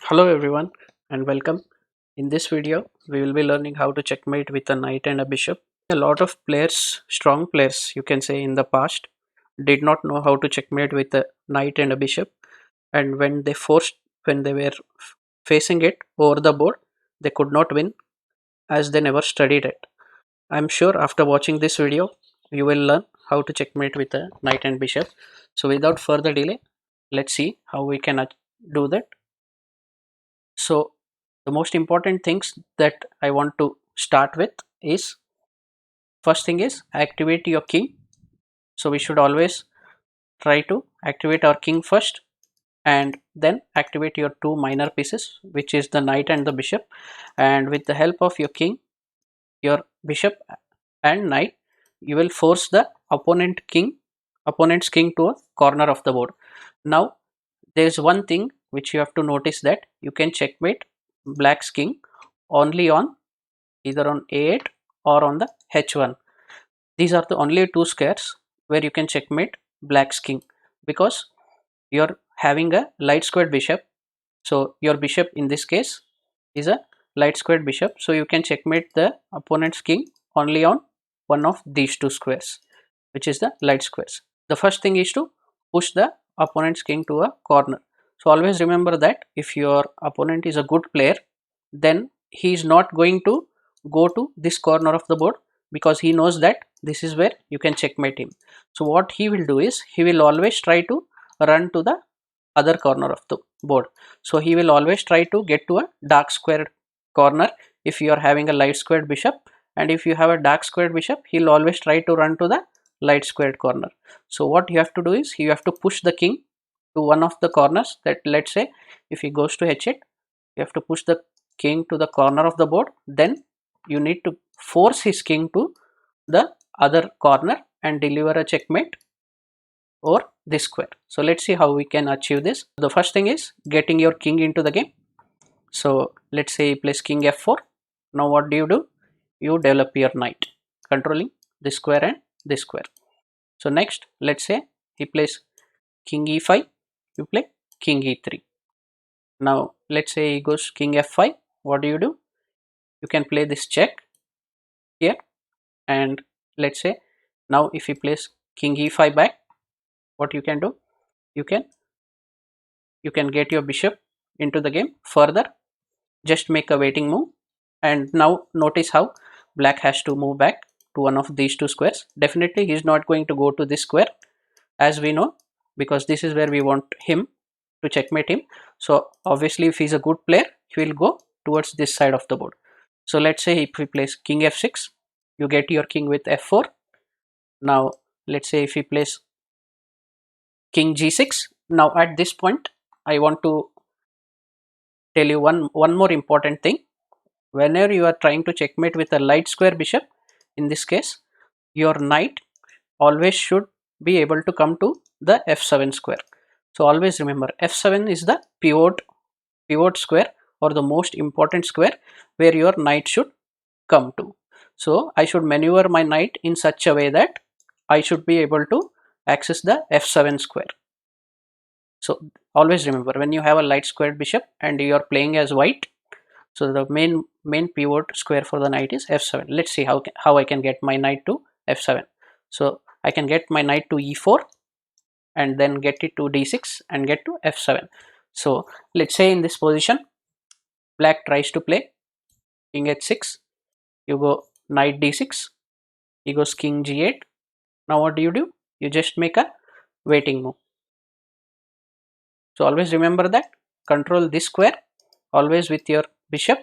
Hello everyone and welcome. In this video, we will be learning how to checkmate with a knight and a bishop. A lot of players, strong players, you can say in the past, did not know how to checkmate with a knight and a bishop. And when they were facing it over the board, they could not win as they never studied it. I'm sure after watching this video, you will learn how to checkmate with a knight and bishop. So without further delay, let's see how we can do that. So the most important things that I want to start with is, first thing is activate your king. So we should always try to activate our king first and then activate your two minor pieces, which is the knight and the bishop. And with the help of your king, your bishop and knight, you will force the opponent's king to a corner of the board. Now there's one thing which you have to notice, that you can checkmate black's king only on either on a8 or on the h1. These are the only two squares where you can checkmate black's king, because you're having a light squared bishop. So your bishop in this case is a light squared bishop, so you can checkmate the opponent's king only on one of these two squares, which is the light squares. The first thing is to push the opponent's king to a corner. So always remember that if your opponent is a good player, then he is not going to go to this corner of the board, because he knows that this is where you can checkmate him. So what he will do is, he will always try to run to the other corner of the board. So he will always try to get to a dark squared corner if you are having a light squared bishop, and if you have a dark squared bishop, he'll always try to run to the light squared corner. So what you have to do is, you have to push the king to one of the corners. That, let's say if he goes to h8, you have to push the king to the corner of the board, then you need to force his king to the other corner and deliver a checkmate over this square. So let's see how we can achieve this. The first thing is getting your king into the game. So let's say he plays king f4. Now what do? You develop your knight controlling this square and this square. So next, let's say he plays king e5, you play king e3. Now let's say he goes king f5. What do? You can play this check here, and let's say now if he plays king e5 back, what you can do, you can get your bishop into the game further. Just make a waiting move, and now notice how black has to move back to one of these two squares. Definitely he is not going to go to this square, as we know, because this is where we want him to checkmate him. So obviously if he's a good player, he will go towards this side of the board. So let's say if he plays king f6, you get your king with f4. Now let's say if he plays king g6. Now at this point, I want to tell you one more important thing. Whenever you are trying to checkmate with a light square bishop, in this case your knight always should be able to come to the f7 square. So always remember, f7 is the pivot square, or the most important square where your knight should come to. So I should maneuver my knight in such a way that I should be able to access the f7 square. So always remember, when you have a light squared bishop and you are playing as white, so the main pivot square for the knight is f7. Let's see how I can get my knight to f7. So I can get my knight to e4 and then get it to d6 and get to f7. So let's say in this position, black tries to play king h6. You go knight d6. He goes king g8. Now what do? You just make a waiting move. So always remember that, control this square always with your bishop,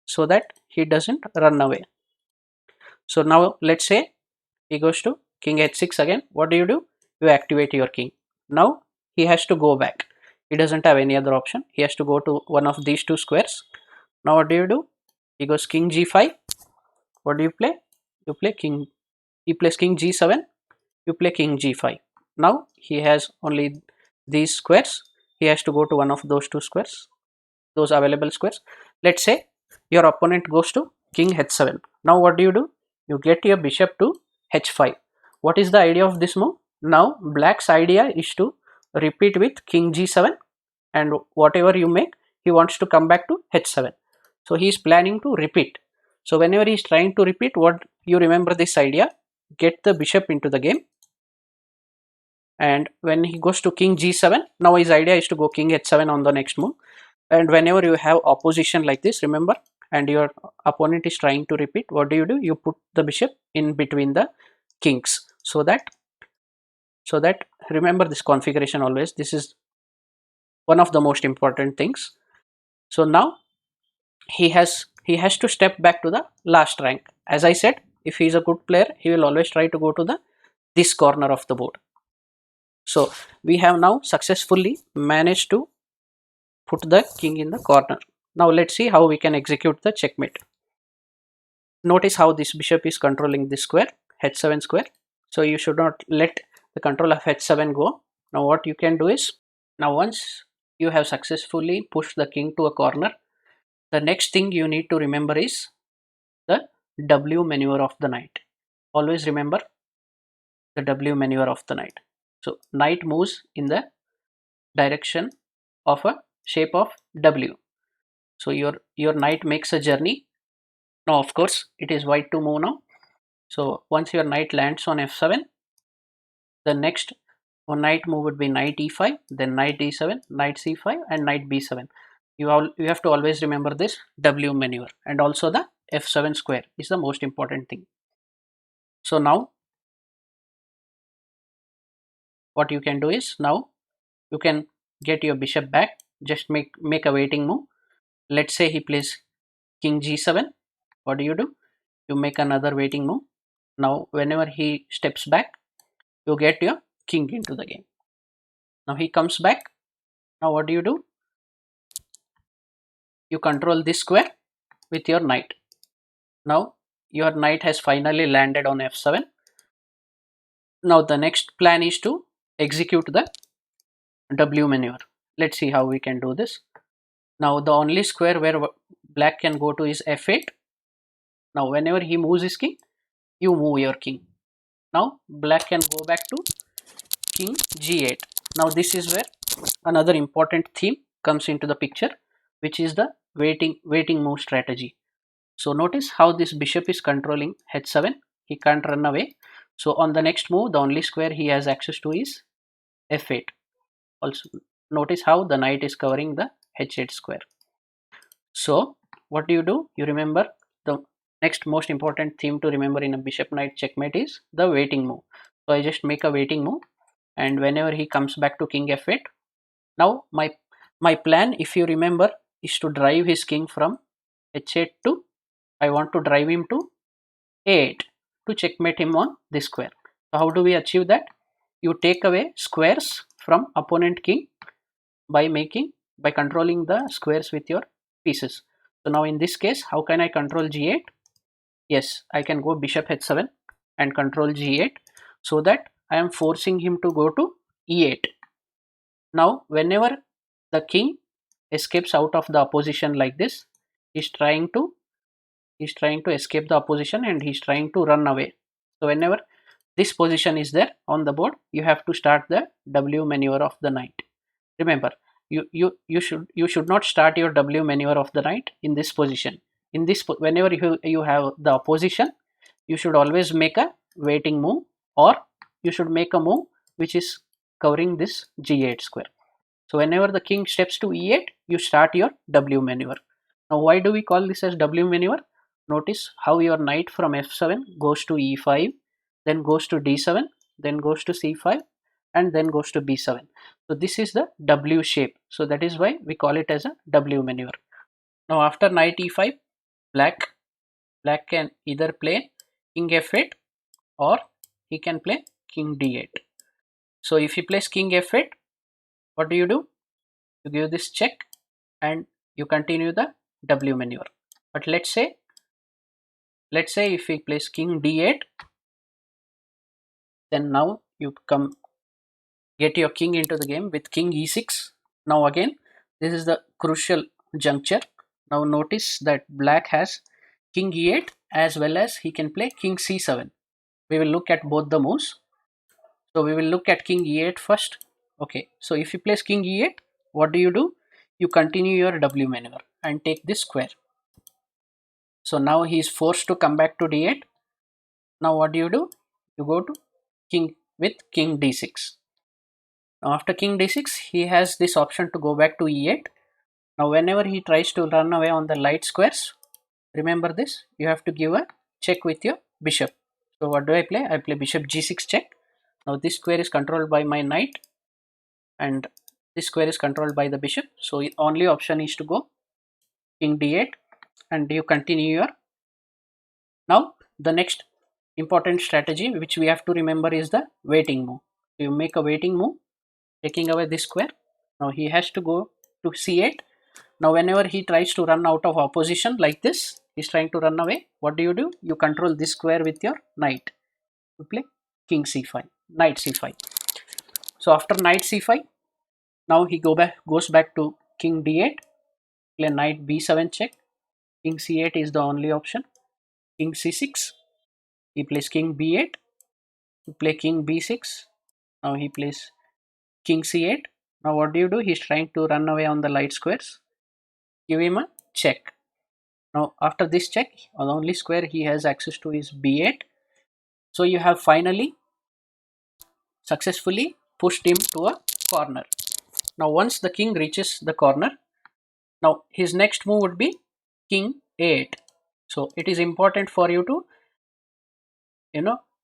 so that he doesn't run away. So now let's say he goes to king h6 again. What do? You activate your king. Now he has to go back. He doesn't have any other option. He has to go to one of these two squares. Now what do? He goes king g5. What do you play? You play king. He plays king g7. You play king g5. Now he has only these squares. He has to go to one of those two squares, those available squares. Let's say your opponent goes to king h7. Now what do? You get your bishop to h5. What is the idea of this move? Now black's idea is to repeat with king g7, and whatever you make, he wants to come back to h7. So he is planning to repeat. So whenever he is trying to repeat, what you remember this idea, get the bishop into the game, and when he goes to king g7, now his idea is to go king h7 on the next move. And whenever you have opposition like this, remember, and your opponent is trying to repeat, what do? You put the bishop in between the kings, so that remember this configuration always. This is one of the most important things. So now he has to step back to the last rank. As I said, if he is a good player, he will always try to go to the this corner of the board. So we have now successfully managed to put the king in the corner. Now let's see how we can execute the checkmate. Notice how this bishop is controlling this square, h7 square. So you should not let the control of h7 go. Now what you can do is, now once you have successfully pushed the king to a corner, the next thing you need to remember is the W maneuver of the knight. Always remember the W maneuver of the knight. So knight moves in the direction of a shape of W. So your knight makes a journey. Now of course it is white to move now. So once your knight lands on f7, the next one knight move would be knight e5, then knight d7, knight c5, and knight b7. You have to always remember this W maneuver, and also the f7 square is the most important thing. So now what you can do is, now you can get your bishop back. Just make a waiting move. Let's say he plays king g7. What do? You make another waiting move. Now whenever he steps back, you get your king into the game. Now he comes back. Now what do? You control this square with your knight. Now your knight has finally landed on f7. Now the next plan is to execute the W maneuver. Let's see how we can do this. Now the only square where black can go to is f8. Now whenever he moves his king, you move your king. Now black can go back to king g8. Now this is where another important theme comes into the picture, which is the waiting move strategy. So notice how this bishop is controlling h7. He can't run away. So on the next move, the only square he has access to is f8. Also notice how the knight is covering the h8 square. So what do? You remember the next most important theme to remember in a bishop knight checkmate is the waiting move. So I just make a waiting move, and whenever he comes back to king f8, now my plan, if you remember, is to drive his king from h8 to, I want to drive him to a8 to checkmate him on this square. So how do we achieve that? You take away squares from opponent king by controlling the squares with your pieces. So now in this case, how can I control g8? Yes, I can go bishop h7 and control g8, so that I am forcing him to go to e8. Now whenever the king escapes out of the opposition like this, he's trying to escape the opposition, and he's trying to run away. So whenever this position is there on the board, you have to start the W maneuver of the knight. Remember, you should not start your W maneuver of the knight in this position. In this whenever you have the opposition, you should always make a waiting move, or you should make a move which is covering this g8 square. So whenever the king steps to e8, you start your W maneuver. Now why do we call this as W maneuver? Notice how your knight from f7 goes to e5, then goes to d7, then goes to c5, and then goes to b7. So this is the W shape. So that is why we call it as a W maneuver. Now after knight e5, black can either play king f8, or he can play king d8. So if he plays king f8, what do? You give this check and you continue the W maneuver. But let's say if he plays king d8, then now you get your king into the game with king e6. Now again, this is the crucial juncture. Now notice that black has king e8, as well as he can play king c7. We will look at both the moves. So we will look at king e8 first. Okay, so if he plays king e8, what do? you continue your W maneuver and take this square. So now he is forced to come back to d8. Now what do? You go to king with king d6. Now after king d6, he has this option to go back to e8. Now whenever he tries to run away on the light squares, remember this, you have to give a check with your bishop. So what do I play? I play bishop g6 check. Now this square is controlled by my knight and this square is controlled by the bishop. So the only option is to go king d8 and you continue your. Now the next important strategy which we have to remember is the waiting move. You make a waiting move taking away this square. Now he has to go to c8. Now whenever he tries to run out of opposition like this, he's trying to run away, what do? You control this square with your knight. You play king c5, knight c5. So after knight c5, now he goes back to king d8, play knight b7 check, king c8 is the only option, king c6, he plays king b8, you play king b6, now he plays king c8. Now what do? He's trying to run away on the light squares, give him a check. Now after this check, the only square he has access to is b8. So you have finally successfully pushed him to a corner. Now once the king reaches the corner, now his next move would be king a8. So it is important for you to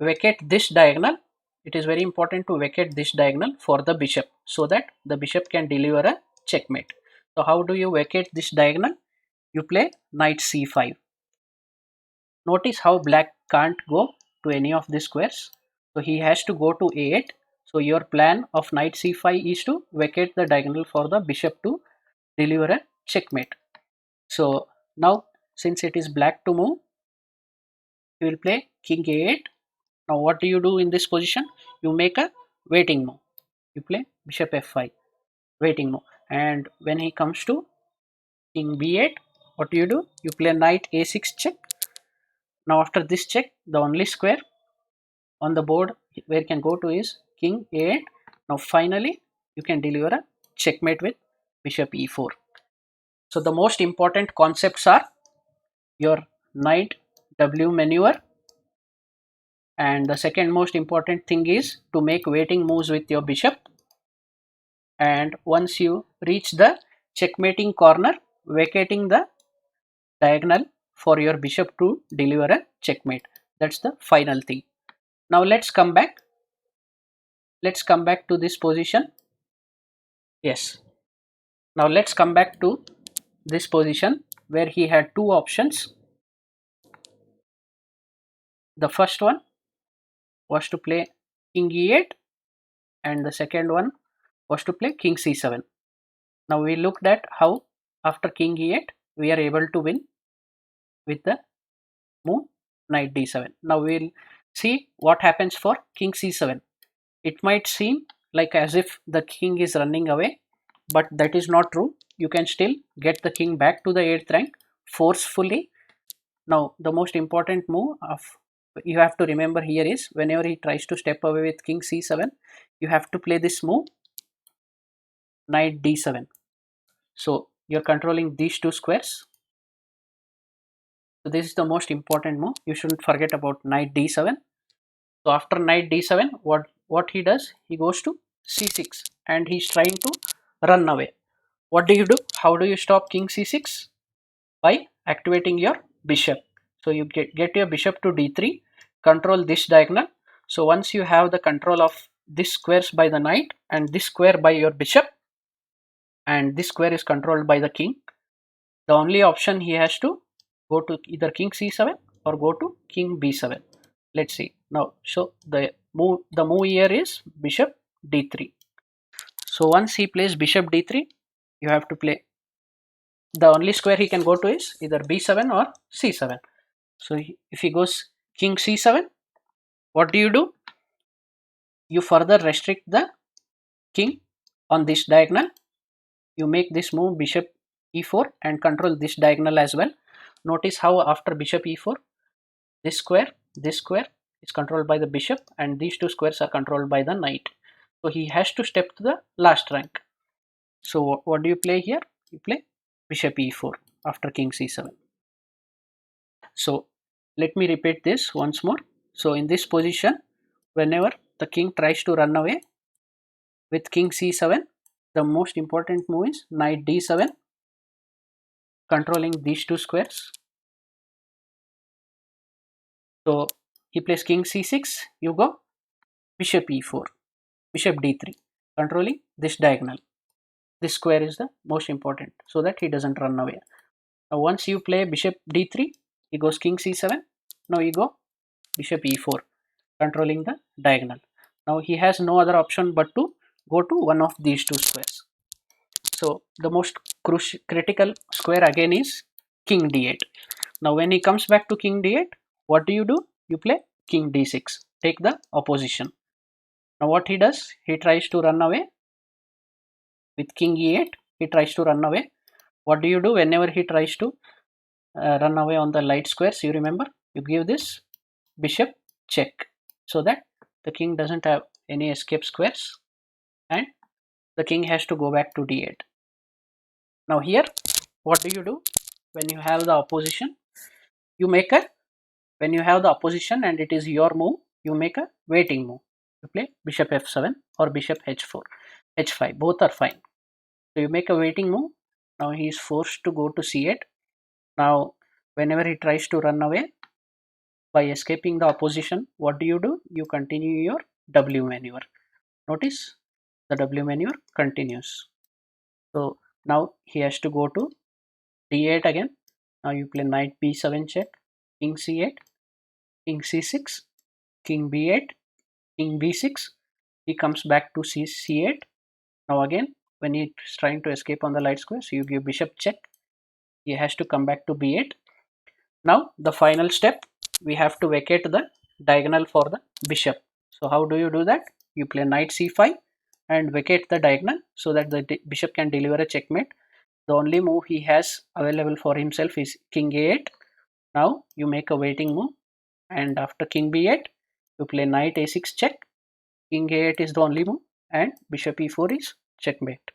vacate this diagonal. It is very important to vacate this diagonal for the bishop so that the bishop can deliver a checkmate. So how do you vacate this diagonal? You play knight c5. Notice how black can't go to any of these squares. So he has to go to a8. So your plan of knight c5 is to vacate the diagonal for the bishop to deliver a checkmate. So now since it is black to move, you will play king a8. Now what do you do in this position? You make a waiting move. You play bishop f5, waiting move. And when he comes to king b8, what do? You play knight a6 check. Now after this check, the only square on the board where you can go to is king a8. Now finally you can deliver a checkmate with bishop e4. So the most important concepts are your knight w maneuver, and the second most important thing is to make waiting moves with your bishop, and once you reach the checkmating corner, vacating the diagonal for your bishop to deliver a checkmate. That's the final thing. Now let's come back to this position. Yes, now let's come back to this position where he had two options. The first one was to play king e8 and the second one was to play king c7. Now we looked at how after king e8 we are able to win with the move knight d7. Now we'll see what happens for king c7. It might seem like as if the king is running away, but that is not true. You can still get the king back to the 8th rank forcefully. Now the most important move of you have to remember here is whenever he tries to step away with king c7, you have to play this move knight d7. So you're controlling these two squares. So this is the most important move. You shouldn't forget about knight d7. So after knight d7, what he does, he goes to c6 and he's trying to run away. What do? How do you stop king c6? By activating your bishop. So you get your bishop to d3, control this diagonal. So once you have the control of this squares by the knight and this square by your bishop, and this square is controlled by the king, the only option he has to go to either king c7 or go to king b7. Let's see now. So the move here is bishop d3. So once he plays bishop d3, you have to play the only square he can go to is either b7 or c7. So if he goes king c7, what do? You further restrict the king on this diagonal. You make this move bishop e4 and control this diagonal as well. Notice how after bishop e4, this square is controlled by the bishop and these two squares are controlled by the knight. So he has to step to the last rank. So what do you play here? you play bishop e4 after king c7. So let me repeat this once more. So in this position, whenever the king tries to run away with king c7, the most important move is knight d7, controlling these two squares. So he plays king c6, you go bishop e4, bishop d3, controlling this diagonal. This square is the most important so that he doesn't run away. Now once you play bishop d3, he goes king c7. Now you go bishop e4, controlling the diagonal. Now he has no other option but to go to one of these two squares. So the most critical square again is king d8. Now when he comes back to king d8, what do? You play king d6, take the opposition. Now what he does, he tries to run away with king e8. He tries to run away. What do whenever he tries to run away on the light squares? You remember, you give this bishop check so that the king doesn't have any escape squares and the king has to go back to d8. Now here, what do when you have the opposition? You make a, when you have the opposition and it is your move, you make a waiting move. You play bishop f7 or bishop h4, h5, both are fine. So you make a waiting move. Now he is forced to go to c8. Now whenever he tries to run away by escaping the opposition, what do? You continue your W maneuver. Notice the W maneuver continues. So now he has to go to d8 again. Now you play knight b7 check, king c8, king c6, king b8, king b6. He comes back to c8. Now again, when he is trying to escape on the light square, so you give bishop check. He has to come back to b8. Now the final step, we have to vacate the diagonal for the bishop. So how do you do that? You play knight c5 and vacate the diagonal so that the bishop can deliver a checkmate. The only move he has available for himself is king a8. Now you make a waiting move, and after king b8, you play knight a6 check. King a8 is the only move, and bishop e4 is checkmate.